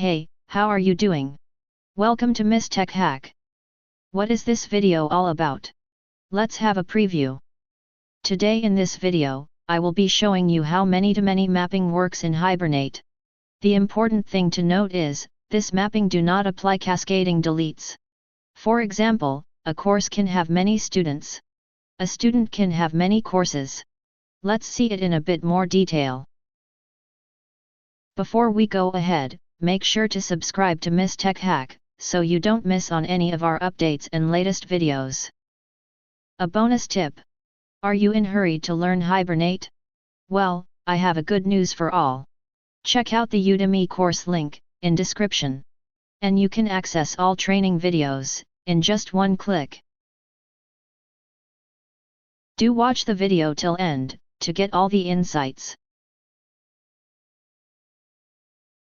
Hey, how are you doing? Welcome to Miss Tech Hack. What is this video all about? Let's have a preview. Today in this video, I will be showing you how many-to-many mapping works in Hibernate. The important thing to note is, this mapping do not apply cascading deletes. For example, a course can have many students. A student can have many courses. Let's see it in a bit more detail. Before we go ahead, make sure to subscribe to Miss Tech Hack, so you don't miss on any of our updates and latest videos. A bonus tip. Are you in a hurry to learn Hibernate? Well, I have a good news for all. Check out the Udemy course link, in description. And you can access all training videos, in just one click. Do watch the video till end, to get all the insights.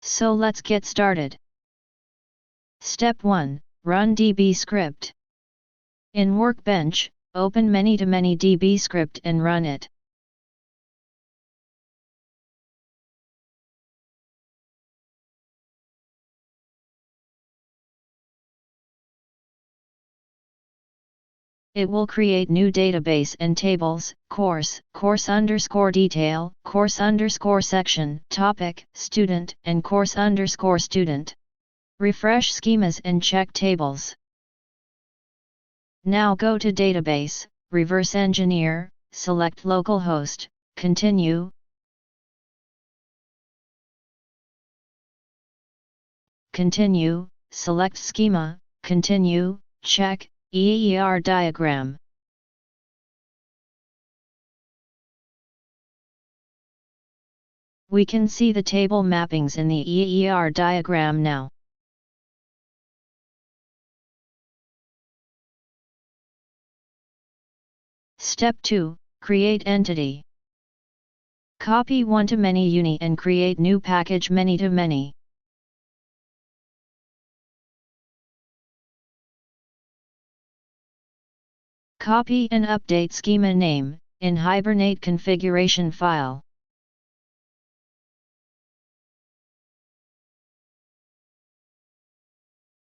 So let's get started. Step 1. Run DB script. In Workbench, open many-to-many DB script and run it. It will create new database and tables: course, course_detail, course_section, topic, student, and course_student. Refresh schemas and check tables. Now go to database, reverse engineer, select localhost, continue. Continue, select schema, continue, check EER diagram. We can see the table mappings in the EER diagram now. Step 2. Create entity. Copy one-to-many uni and create new package many-to-many. Copy and update schema name, in Hibernate configuration file.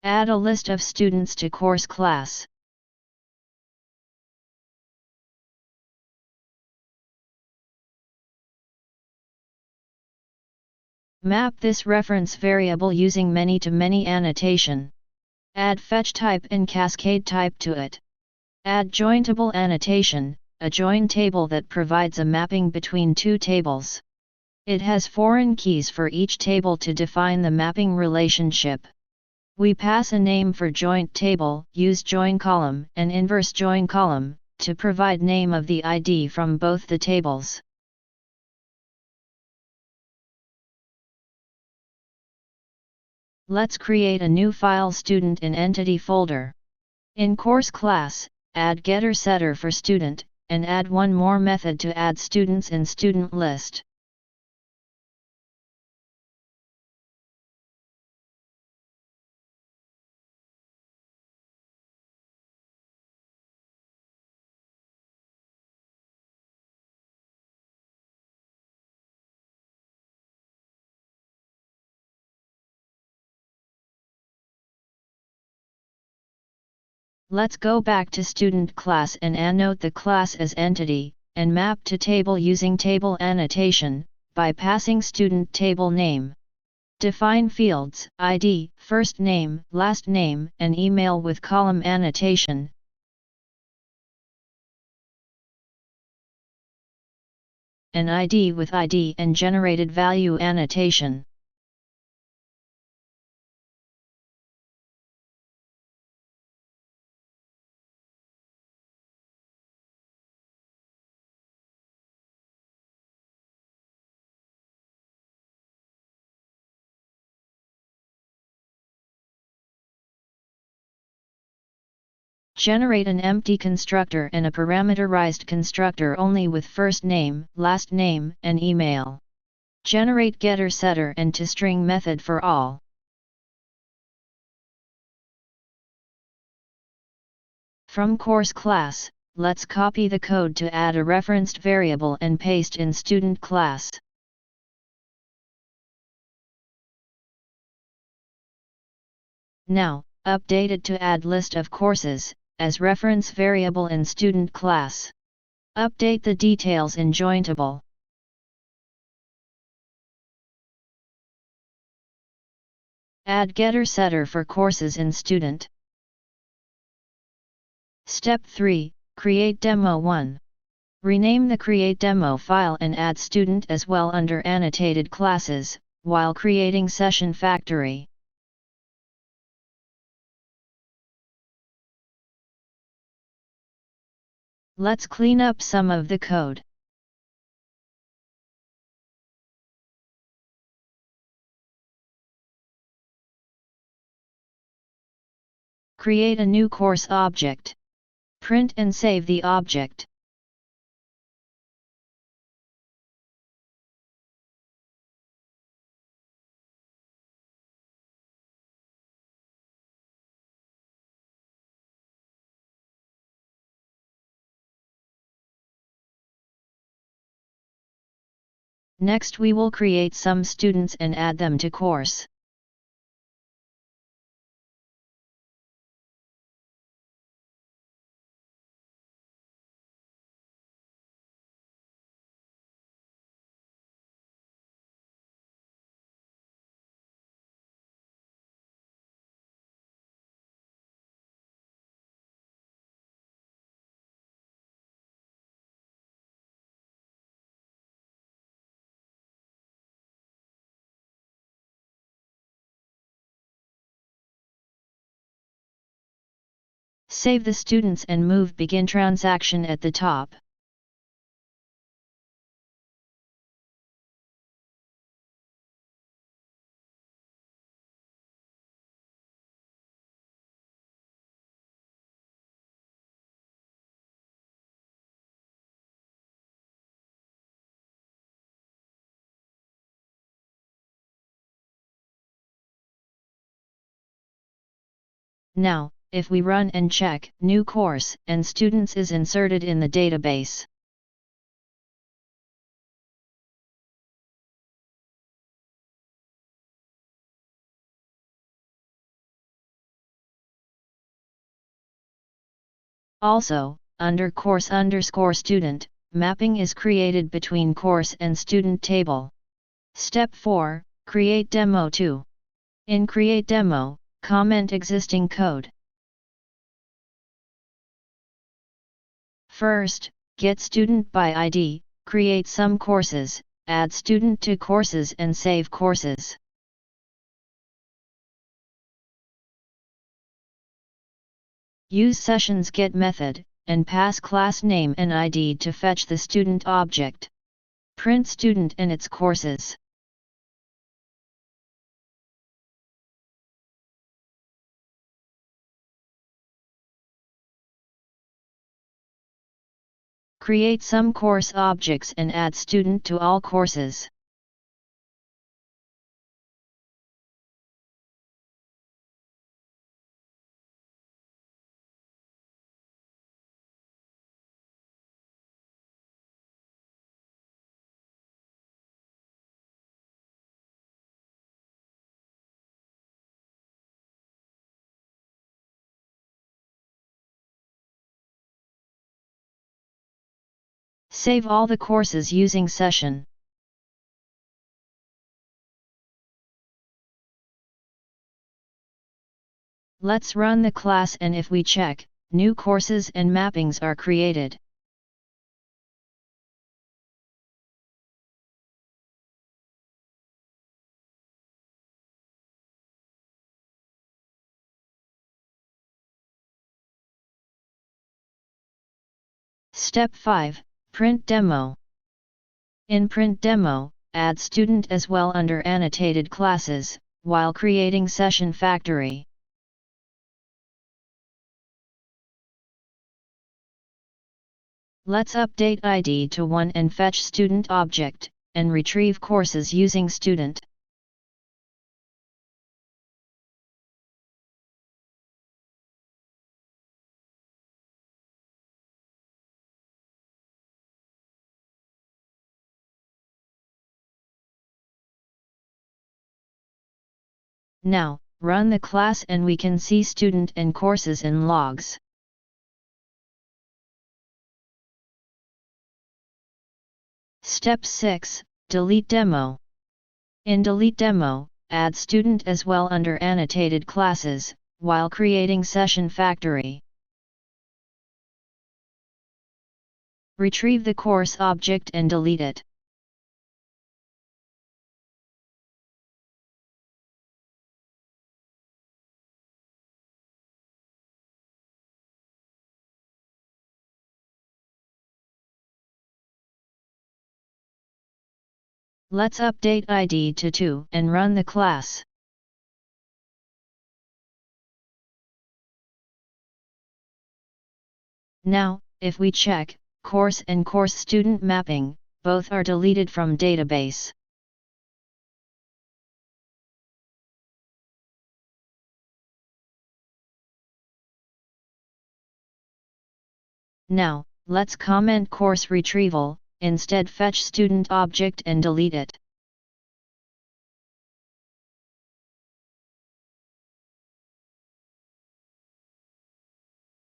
Add a list of students to course class. Map this reference variable using many-to-many annotation. Add fetch type and cascade type to it. Add jointable annotation, a join table that provides a mapping between two tables. It has foreign keys for each table to define the mapping relationship. We pass a name for joint table, use join column and inverse join column, to provide name of the ID from both the tables. Let's create a new file student in entity folder. In course class, add getter-setter for student, and add one more method to add students in student list. Let's go back to student class and annotate the class as entity, and map to table using table annotation, by passing student table name. Define fields, ID, first name, last name, and email with column annotation. An ID with ID and generated value annotation. Generate an empty constructor and a parameterized constructor only with first name, last name, and email. Generate getter-setter and toString method for all. From course class, let's copy the code to add a referenced variable and paste in student class. Now, update it to add list of courses, as reference variable in student class. Update the details in jointable. Add getter-setter for courses in student. Step 3, Create Demo 1. Rename the Create Demo file and add student as well under annotated classes, while creating session factory. Let's clean up some of the code. Create a new course object. Print and save the object. Next we will create some students and add them to course. Save the students and move Begin Transaction at the top. Now, if we run and check, new course and students is inserted in the database. Also, under course_student, mapping is created between course and student table. Step 4, Create Demo 2. In Create Demo, comment existing code. First, get student by ID, create some courses, add student to courses and save courses. Use sessions get method, and pass class name and ID to fetch the student object. Print student and its courses. Create some course objects and add student to all courses. Save all the courses using session. Let's run the class and if we check, new courses and mappings are created. Step 5, Print Demo. In Print Demo, add student as well under annotated classes, while creating session factory. Let's update ID to 1 and fetch student object, and retrieve courses using student. Now, run the class and we can see student and courses in logs. Step 6, delete demo. In delete demo, add student as well under annotated classes, while creating session factory. Retrieve the course object and delete it. Let's update ID to 2 and run the class. Now, if we check, course and course student mapping, both are deleted from database. Now, let's comment course retrieval, instead fetch student object and delete it.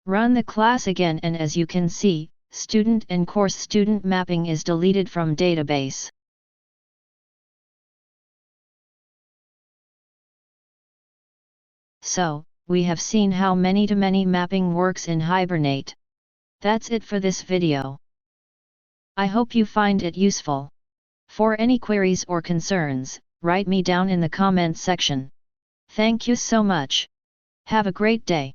Run the class again and as you can see, student and course student mapping is deleted from database. So, we have seen how many-to-many mapping works in Hibernate. That's it for this video. I hope you find it useful. For any queries or concerns, write me down in the comments section. Thank you so much. Have a great day.